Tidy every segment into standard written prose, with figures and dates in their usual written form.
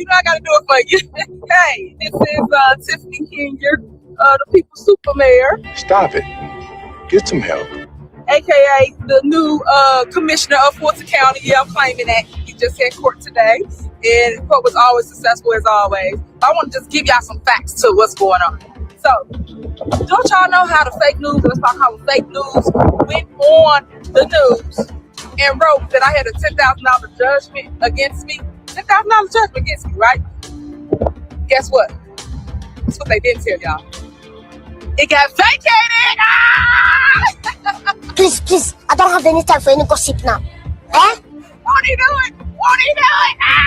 You know I gotta do it for you. Hey, this is Tiffany Henyard, the People's Super Mayor, Stop it. Get some help. aka the new commissioner of Fulton County. Yeah, I'm claiming that. He just had court today, and the court was always successful as always. I want to just give y'all some facts to what's going on. So, don't y'all know how the fake news, let's talk how the fake news went on the news and wrote that I had a $10,000 judgment against me? $10,000 judgment against me, right? Guess what? That's what they didn't tell y'all. It got vacated! Ah! Please, I don't have any time for any gossip now. Eh? Won't he do it? Won't he do it? Ah!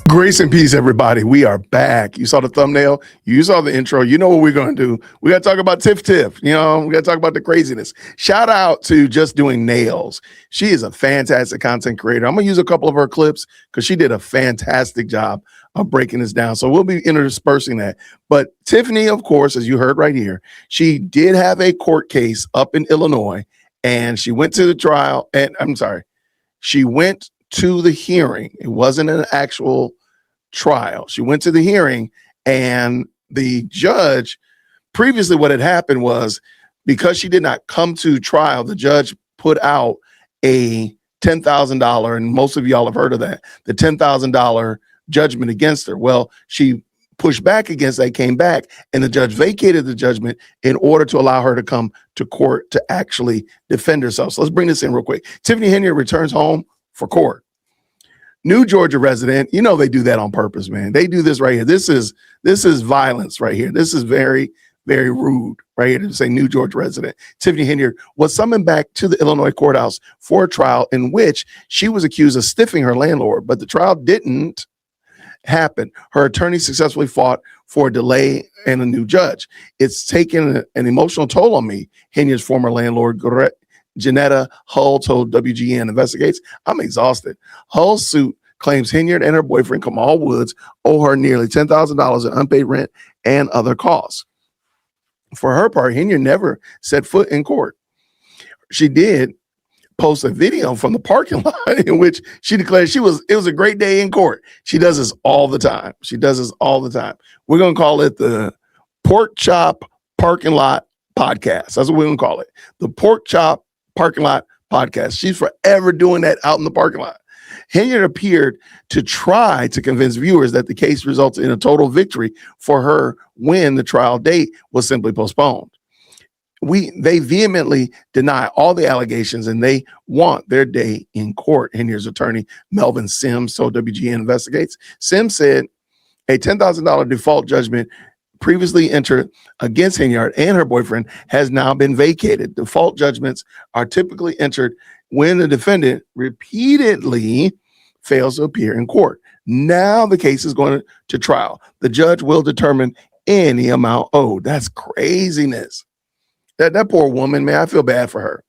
Grace and peace, everybody. We are back. You saw the thumbnail. You saw the intro. You know what we're going to do. We got to talk about Tiff. You know, we got to talk about the craziness. Shout out to Just Doing Nails. She is a fantastic content creator. I'm going to use a couple of her clips because she did a fantastic job of breaking this down. So we'll be interspersing that. But Tiffany, of course, as you heard right here, she did have a court case up in Illinois, and she went to the trial. And I'm sorry, she went to the hearing. It wasn't an actual trial. She went to the hearing, and the judge, previously what had happened was, because she did not come to trial, the judge put out a $10,000, and most of y'all have heard of that, the $10,000 judgment against her. Well, she pushed back against that, came back, and the judge vacated the judgment in order to allow her to come to court to actually defend herself. So let's bring this in real quick. Tiffany Henyard returns home for court. New Georgia resident, you know they do that on purpose, man. They do this right here. This is violence right here. This is very, very rude right here to say New Georgia resident. Tiffany Henyard was summoned back to the Illinois courthouse for a trial in which she was accused of stiffing her landlord, but the trial didn't happen. Her attorney successfully fought for a delay and a new judge. It's taken an emotional toll on me, Henyard's former landlord, Janetta Hull told WGN Investigates. I'm exhausted. Hull's suit claims Henyard and her boyfriend, Kamal Woods, owe her nearly $10,000 in unpaid rent and other costs. For her part, Henyard never set foot in court. She did post a video from the parking lot in which she declared it was a great day in court. She does this all the time. We're going to call it the Pork Chop Parking Lot Podcast. That's what we're going to call it. The Pork Chop Parking Lot Podcast. She's forever doing that out in the parking lot. Henyard appeared to try to convince viewers that the case resulted in a total victory for her when the trial date was simply postponed. They vehemently deny all the allegations, and they want their day in court. Henyard's attorney, Melvin Sims, told WGN Investigates. Sims said a $10,000 default judgment previously entered against Henyard and her boyfriend has now been vacated. Default judgments are typically entered when the defendant repeatedly fails to appear in court. Now the case is going to trial. The judge will determine any amount owed. That's craziness. That poor woman, man, I feel bad for her.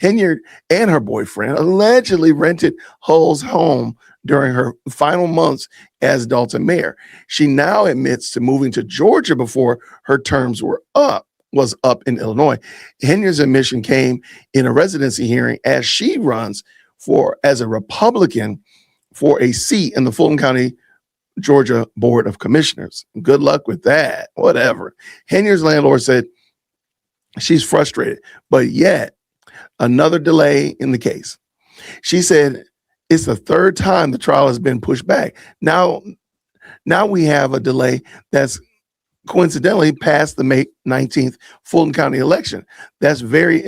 Henyard and her boyfriend allegedly rented Hull's home during her final months as Dolton mayor. She now admits to moving to Georgia before her terms was up in Illinois. Henyard's admission came in a residency hearing as she runs as a Republican for a seat in the Fulton County, Georgia Board of Commissioners. Good luck with that. Whatever. Henyard's landlord said she's frustrated, but yet another delay in the case. She said it's the third time the trial has been pushed back. Now we have a delay that's coincidentally past the May 19th Fulton County election. That's very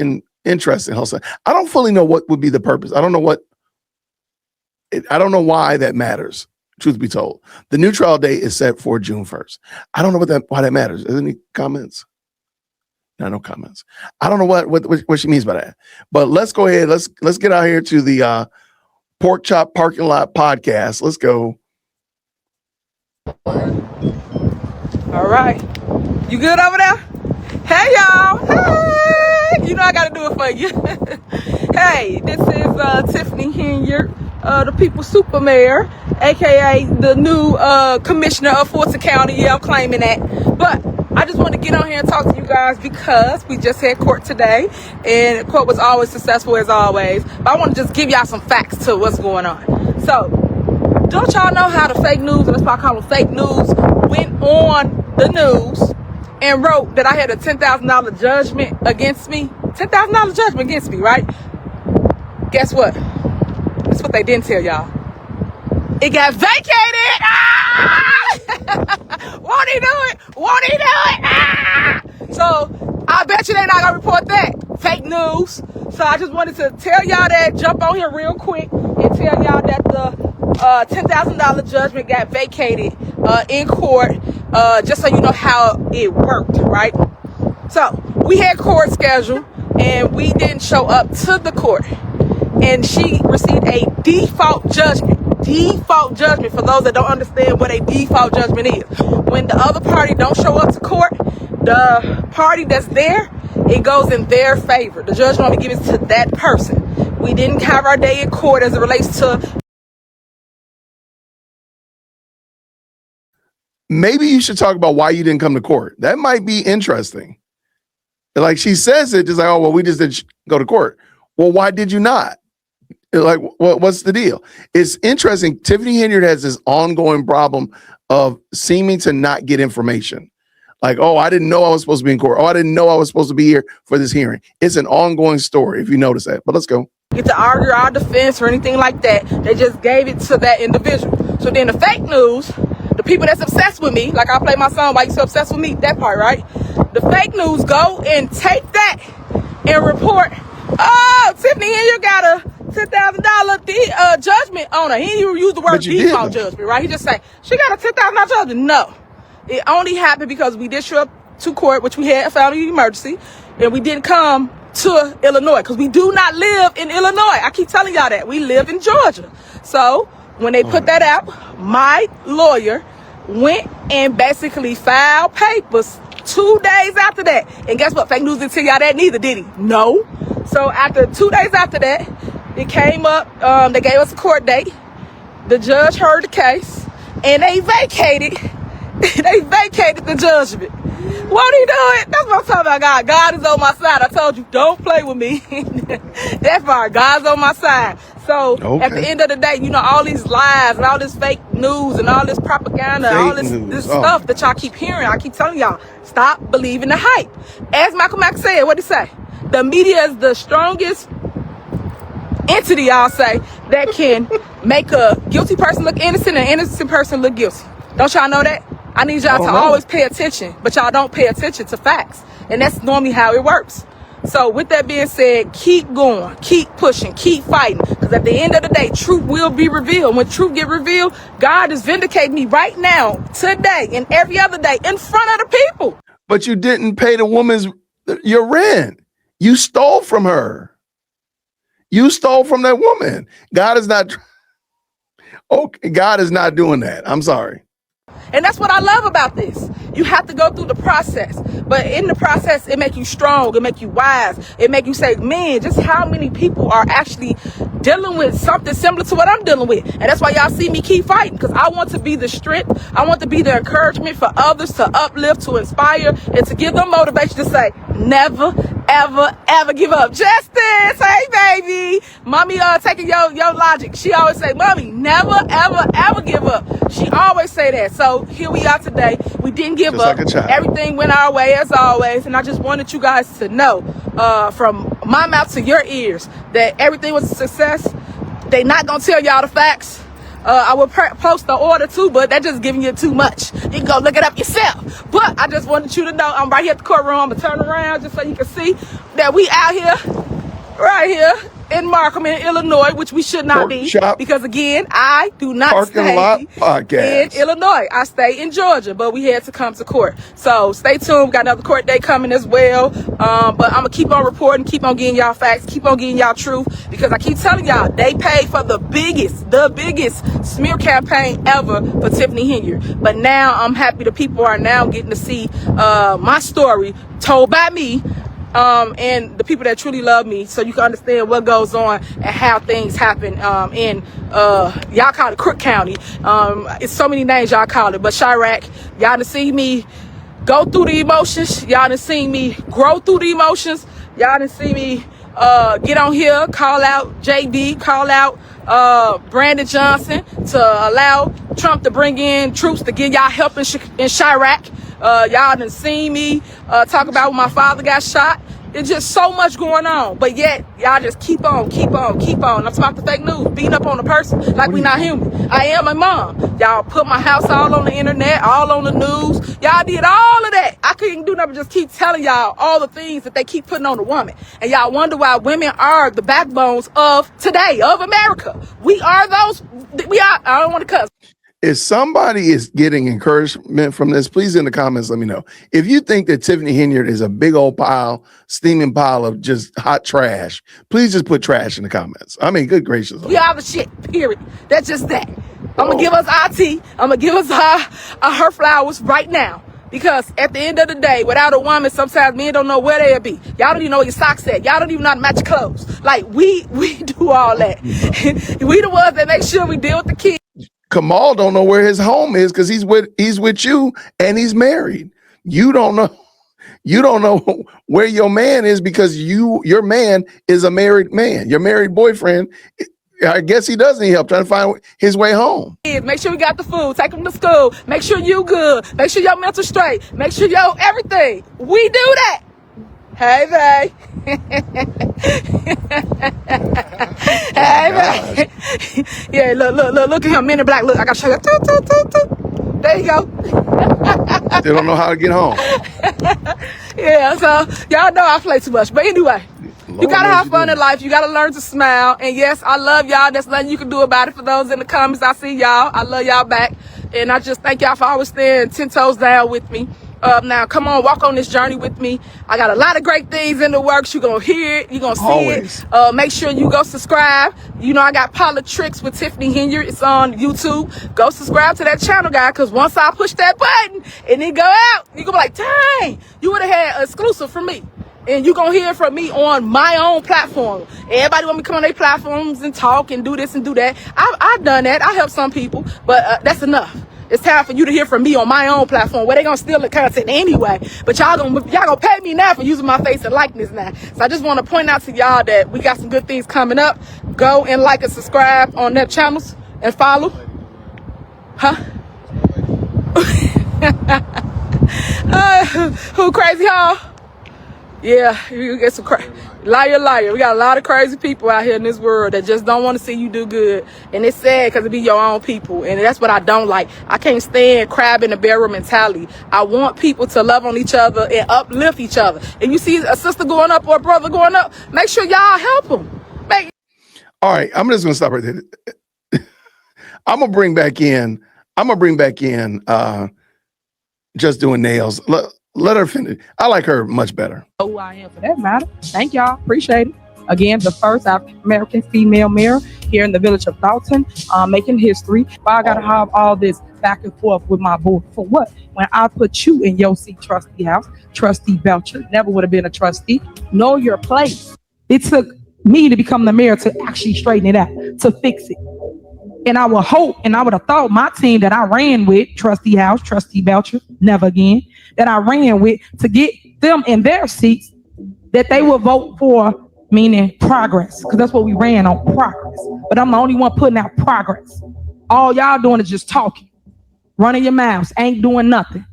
interesting. I don't fully know what would be the purpose. I don't know why that matters, truth be told. The new trial date is set for June 1st. I don't know why that matters. Is there any comments? No comments. I don't know what she means by that. But let's go ahead. Let's get out here to the Pork Chop Parking Lot Podcast. Let's go. All right. You good over there? Hey, y'all. Hey. You know I got to do it for you. Hey, this is Tiffany Henyard, the People's Super Mayor, a.k.a. the new commissioner of Fulton County. Yeah, I'm claiming that. But I just want to get on here and talk to you guys because we just had court today, and court was always successful as always. But I want to just give y'all some facts to what's going on. So, don't y'all know how the fake news, and that's why I call them fake news, went on the news and wrote that I had a $10,000 judgment against me? $10,000 judgment against me, right? Guess what? That's what they didn't tell y'all. It got vacated. Won't he do it? Won't he do it? So I bet you they're not gonna report that. Fake news. So I just wanted to tell y'all that, jump on here real quick and tell y'all that the $10,000 judgment got vacated in court, just so you know how it worked, right? So we had court scheduled and we didn't show up to the court, and she received a default judgment. Default judgment, for those that don't understand what a default judgment is. When the other party don't show up to court, the party that's there, it goes in their favor. The judge only gives it to that person. We didn't have our day in court as it relates to. Maybe you should talk about why you didn't come to court. That might be interesting. Like, she says it just like, oh, well, we just didn't go to court. Well, why did you not? Like, what's the deal? It's interesting. Tiffany Henyard has this ongoing problem of seeming to not get information. Like, oh, I didn't know I was supposed to be in court. Oh, I didn't know I was supposed to be here for this hearing. It's an ongoing story, if you notice that. But let's go. Get to argue our defense or anything like that. They just gave it to that individual. So then the fake news, the people that's obsessed with me, like I play my song, Why You So Obsessed With Me, that part, right? The fake news go and take that and report, oh, Tiffany Henyard got a $10,000 judgment on her. He didn't use the word default judgment, right? He just say, she got a $10,000 judgment. No. It only happened because we did show up to court, which we had a family emergency, and we didn't come to Illinois because we do not live in Illinois. I keep telling y'all that. We live in Georgia. So when they put that out, my lawyer went and basically filed papers 2 days after that. And guess what? Fake news didn't tell y'all that neither, did he? No. So after 2 days after that, it came up, they gave us a court date. The judge heard the case, and they vacated the judgment. Won't he do it? That's what I'm talking about, God. God is on my side. I told you, don't play with me. That's right. God's on my side. So at the end of the day, you know, all these lies and all this fake news and all this propaganda, all this stuff that y'all keep hearing, I keep telling y'all, stop believing the hype. As Malcolm X said, what'd he say? The media is the strongest entity, I'll say, that can make a guilty person look innocent and an innocent person look guilty. Don't y'all know that? I need y'all to always pay attention, but y'all don't pay attention to facts. And that's normally how it works. So with that being said, keep going, keep pushing, keep fighting. Because at the end of the day, truth will be revealed. When truth get revealed, God is vindicating me right now, today, and every other day in front of the people. But you didn't pay the woman's your rent. You stole from her. You stole from that woman. God is not doing that. I'm sorry. And that's what I love about this. You have to go through the process. But in the process, it make you strong. It make you wise. It make you say, man, just how many people are actually dealing with something similar to what I'm dealing with. And that's why y'all see me keep fighting. Because I want to be the strength. I want to be the encouragement for others to uplift, to inspire, and to give them motivation to say, never, ever, ever give up. Justice, hey, baby. Mommy taking your logic. She always say, Mommy, never, ever, ever give up. She always say that. So here we are today. We didn't give up. Like everything went our way as always. And I just wanted you guys to know from my mouth to your ears that everything was a success. They not going to tell y'all the facts. I will post the order too, but that's just giving you too much. You can go look it up yourself. But I just wanted you to know I'm right here at the courtroom. I'm going to turn around just so you can see that we out here, right here in Markham, in Illinois, which we should not be. Because again, I do not stay in Illinois. I stay in Georgia, but we had to come to court. So stay tuned. We got another court day coming as well. But I'm going to keep on reporting, keep on getting y'all facts, keep on getting y'all truth. Because I keep telling y'all, they paid for the biggest smear campaign ever for Tiffany Henyard. But now I'm happy the people are now getting to see my story told by me. And the people that truly love me, so you can understand what goes on and how things happen in y'all call it Crook County. It's so many names y'all call it, but Chirac, y'all to see me go through the emotions. Y'all done seen me grow through the emotions. Y'all done see me get on here, call out JB, call out Brandon Johnson to allow Trump to bring in troops to get y'all help in Chirac. Y'all done seen me talk about when my father got shot. It's just so much going on, but yet y'all just keep on. I'm talking about the fake news, beating up on the person like we not human. I am a mom. Y'all put my house all on the internet, all on the news. Y'all did all of that. I couldn't do nothing but just keep telling y'all all the things that they keep putting on the woman. And y'all wonder why women are the backbones of today, of America. We are those, I don't want to cuss. If somebody is getting encouragement from this, please in the comments, let me know. If you think that Tiffany Henyard is a big old steaming pile of just hot trash, please just put trash in the comments. I mean, good gracious. We are the shit, period. That's just that. I'm going to give us our tea. I'm going to give us her flowers right now. Because at the end of the day, without a woman, sometimes men don't know where they'll be. Y'all don't even know where your socks at. Y'all don't even know how to match your clothes. Like, we do all that. We the ones that make sure we deal with the kids. Kamal don't know where his home is because he's with you and he's married. You don't know where your man is because your man is a married man. Your married boyfriend, I guess he does need help trying to find his way home. Make sure we got the food. Take them to school. Make sure you good. Make sure your mental straight. Make sure your everything. We do that. Hey, babe. Hey, babe. Yeah, look at him, Men in Black. Look, I got to show you. There you go. They don't know how to get home. Yeah, so y'all know I play too much. But anyway, you got to have fun in life. You got to learn to smile. And yes, I love y'all. There's nothing you can do about it. For those in the comments, I see y'all. I love y'all back. And I just thank y'all for always staying 10 toes down with me. Now, come on, walk on this journey with me. I got a lot of great things in the works. You're going to hear it. You're going to see Always. it. Make sure you go subscribe. You know, I got Politics with Tiffany Henyard. It's on YouTube. Go subscribe to that channel, guy, because once I push that button and it go out, you're going to be like, dang, you would have had an exclusive from me. And you're going to hear from me on my own platform. Everybody want me to come on their platforms and talk and do this and do that. I've done that. I help some people, but that's enough. It's time for you to hear from me on my own platform where they gonna steal the content anyway. But y'all gonna pay me now for using my face and likeness now. So I just want to point out to y'all that we got some good things coming up. Go and like and subscribe on their channels and follow. Huh? Who Crazy Hall? Yeah, you get some liar. We got a lot of crazy people out here in this world that just don't want to see you do good. And it's sad because it be your own people. And that's what I don't like. I can't stand crab in the barrel mentality. I want people to love on each other and uplift each other. If you see a sister going up or a brother going up, make sure y'all help them. All right, I'm just going to stop right there. I'm going to bring back in Just Doing Nails. Let her finish. I like her much better. Who I am for that matter. Thank y'all. Appreciate it. Again, the first African-American female mayor here in the village of Dolton, making history. But I got to have all this back and forth with my board. For what? When I put you in your seat, Trustee House, Trustee Belcher, never would have been a trustee. Know your place. It took me to become the mayor to actually straighten it out, to fix it. And I would hope, and I would have thought my team that I ran with, Trustee House, Trustee Belcher, never again, that I ran with to get them in their seats, that they will vote for, meaning progress, because that's what we ran on, progress. But I'm the only one putting out progress. All y'all doing is just talking, running your mouths, ain't doing nothing.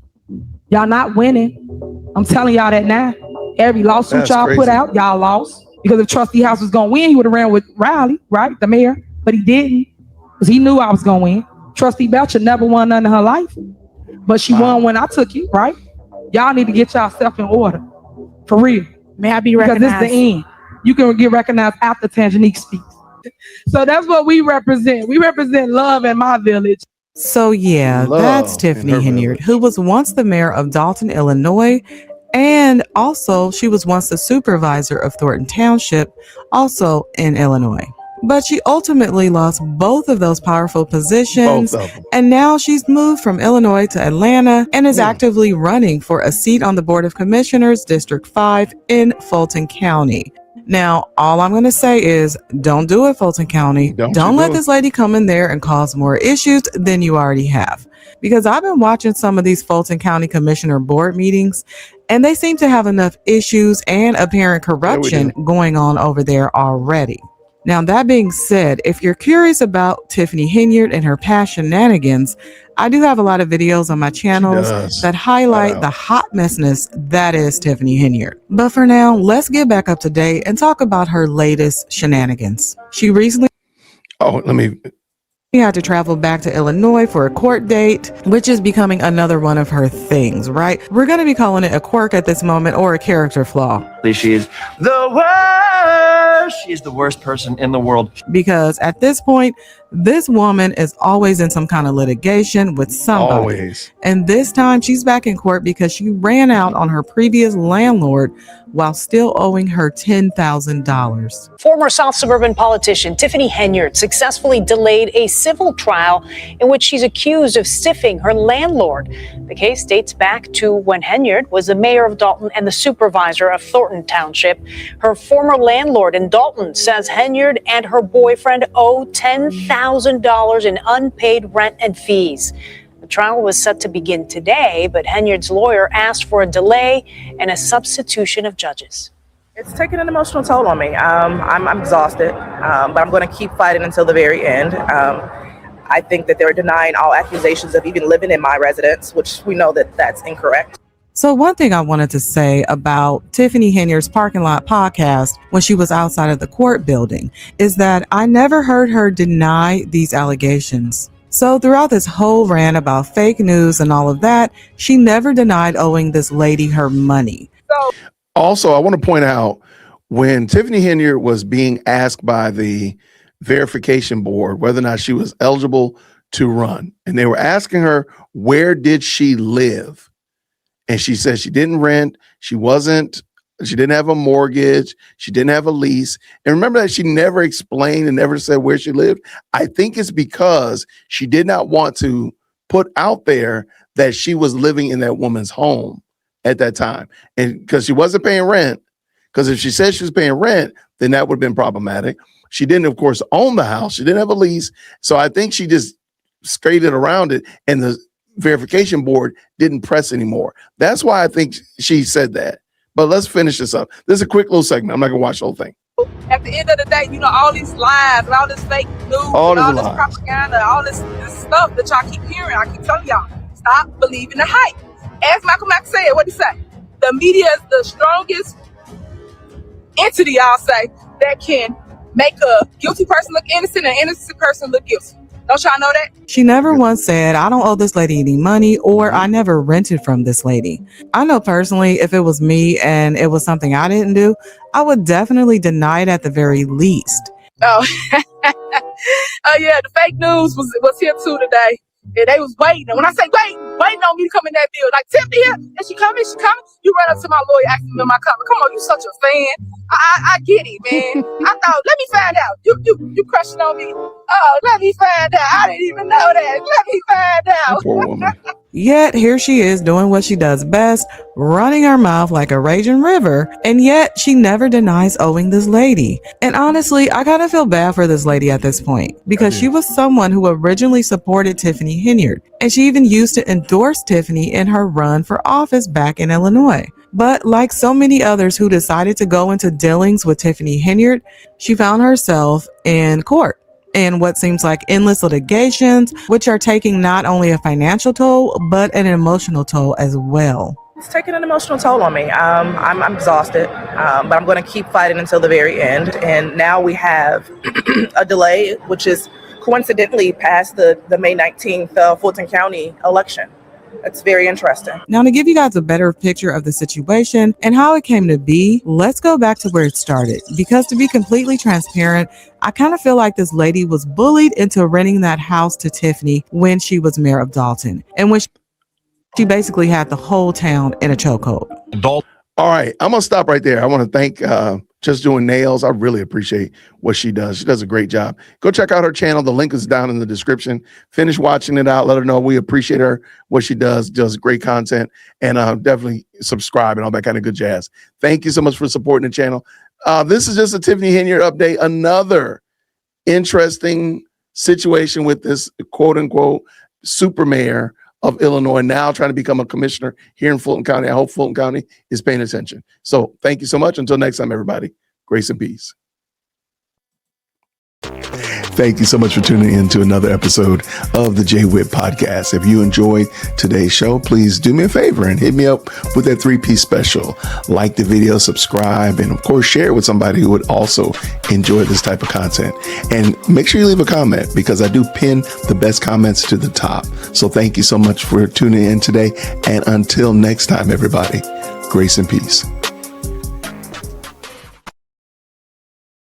Y'all not winning. I'm telling y'all that now. Every lawsuit That's y'all crazy. put out, y'all lost. Because if Trustee House was going to win, he would have ran with Riley, right, the mayor, but he didn't. Because he knew I was going to win. Trustee Belcher never won none in her life. But she won when I took you, right? Y'all need to get yourself in order. For real. May I be Because recognized? this is the end. You can get recognized after Tangenique speaks. So that's what we represent. We represent love in my village. So yeah, Love that's in Tiffany her Henyard, village. who was once the mayor of Dolton, Illinois. And also she was once the supervisor of Thornton Township, also in Illinois. But she ultimately lost both of those powerful positions. Both of them. And now she's moved from Illinois to Atlanta and is actively running for a seat on the Board of Commissioners, District 5 in Fulton County. Now, all I'm going to say is don't do it, Fulton County. Don't Don't you let do it. this lady come in there and cause more issues than you already have. because I've been watching some of these Fulton County Commissioner board meetings, and they seem to have enough issues and apparent corruption going on over there already. Now, that being said, if you're curious about Tiffany Henyard and her past shenanigans, I do have a lot of videos on my channels that highlight the hot messiness that is Tiffany Henyard. But for now, let's get back up to date and talk about her latest shenanigans. She recently had to travel back to Illinois for a court date, which is becoming another one of her things, right? We're going to be calling it a quirk at this moment, or a character flaw. She is the worst. She is the worst person in the world. Because at this point, this woman is always in some kind of litigation with somebody. Always. And this time she's back in court because she ran out on her previous landlord while still owing her $10,000. Former South Suburban politician Tiffany Henyard successfully delayed a civil trial in which she's accused of stiffing her landlord. The case dates back to when Henyard was the mayor of Dolton and the supervisor of Thornton Township. Her former landlord in Dolton says Henyard and her boyfriend owe $10,000 in unpaid rent and fees. The trial was set to begin today, but Henyard's lawyer asked for a delay and a substitution of judges. It's taken an emotional toll on me. I'm exhausted, but I'm going to keep fighting until the very end. I think that they're denying all accusations of even living in my residence, which we know that that's incorrect. So one thing I wanted to say about Tiffany Henyard's parking lot podcast when she was outside of the court building is that I never heard her deny these allegations. So throughout this whole rant about fake news and all of that, she never denied owing this lady her money. Also, I want to point out, when Tiffany Henyard was being asked by the verification board whether or not she was eligible to run, and they were asking her, where did she live? And she said she didn't rent, she didn't have a mortgage, she didn't have a lease. And remember that she never explained and never said where she lived. I think it's because she did not want to put out there that she was living in that woman's home at that time. And because she wasn't paying rent, because if she said she was paying rent, then that would have been problematic. She didn't, of course, own the house. She didn't have a lease. So I think she just skated around it, and the verification board didn't press anymore. That's why I think she said that. But let's finish this up. This is a quick little segment. I'm not going to watch the whole thing. At the end of the day, all these lies and all this fake news, all this propaganda, all this stuff that y'all keep hearing. I keep telling y'all, stop believing the hype. As Malcolm X said, what did he say? The media is the strongest entity, I'll say, that can make a guilty person look innocent and an innocent person look guilty. Don't y'all know that? She never once said, I don't owe this lady any money, or I never rented from this lady. I know personally, if it was me and it was something I didn't do, I would definitely deny it at the very least. Oh, yeah, the fake news was here too today. And they was waiting. And when I say waiting on me to come in that building, like, Tiffany here, is she coming? You run up to my lawyer asking me my cover. Come on, you such a fan. I get it, man. I thought, let me find out. You crushing on me. Oh, let me find out. I didn't even know that. Let me find out. Poor woman. Yet here she is doing what she does best, running her mouth like a raging river, and yet she never denies owing this lady. And honestly, I kind of feel bad for this lady at this point, because she was someone who originally supported Tiffany Henyard, and she even used to endorse Tiffany in her run for office back in Illinois. But like so many others who decided to go into dealings with Tiffany Henyard, she found herself in court in what seems like endless litigations, which are taking not only a financial toll, but an emotional toll as well. It's taken an emotional toll on me. I'm exhausted, but I'm going to keep fighting until the very end. And now we have a delay, which is coincidentally past the May 19th Fulton County election. It's very interesting. Now, to give you guys a better picture of the situation and how it came to be, let's go back to where it started. Because to be completely transparent, I kind of feel like this lady was bullied into renting that house to Tiffany when she was mayor of Dolton, and when she basically had the whole town in a chokehold. All right, I'm going to stop right there. I want to thank Just Doing Nails. I really appreciate what she does. She does a great job. Go check out her channel. The link is down in the description. Finish watching it out. Let her know we appreciate her, what she does great content, and definitely subscribe and all that kind of good jazz. Thank you so much for supporting the channel. This is just a Tiffany Henyard update. Another interesting situation with this quote unquote super mayor of Illinois, now trying to become a commissioner here in Fulton County. I hope Fulton County is paying attention. So thank you so much. Until next time, everybody, grace and peace. Thank you so much for tuning in to another episode of the JWhit Podcast. If you enjoyed today's show, please do me a favor and hit me up with that 3-piece special. Like the video, subscribe, and of course, share it with somebody who would also enjoy this type of content. And make sure you leave a comment, because I do pin the best comments to the top. So thank you so much for tuning in today. And until next time, everybody, grace and peace.